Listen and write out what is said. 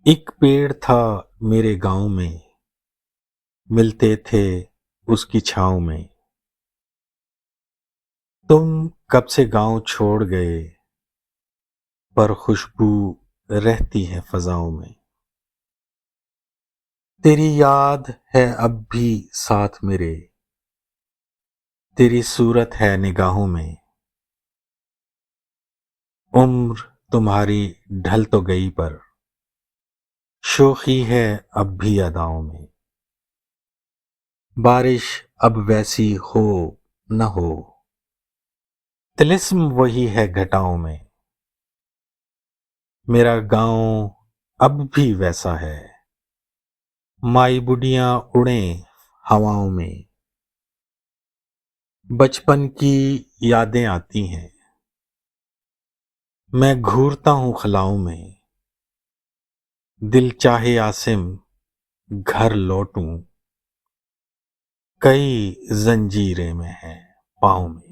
ایک پیڑ تھا میرے گاؤں میں، ملتے تھے اس کی چھاؤں میں۔ تم کب سے گاؤں چھوڑ گئے، پر خوشبو رہتی ہے فضاؤں میں۔ تیری یاد ہے اب بھی ساتھ میرے، تیری صورت ہے نگاہوں میں۔ عمر تمہاری ڈھل تو گئی پر شوخی ہے اب بھی اداؤں میں۔ بارش اب ویسی ہو نہ ہو، طلسم وہی ہے گھٹاؤں میں۔ میرا گاؤں اب بھی ویسا ہے، مائی بڈیاں اڑیں ہواؤں میں۔ بچپن کی یادیں آتی ہیں، میں گھورتا ہوں خلاؤں میں۔ دل چاہے عاصم گھر لوٹوں، کئی زنجیریں میں ہیں پاؤں میں۔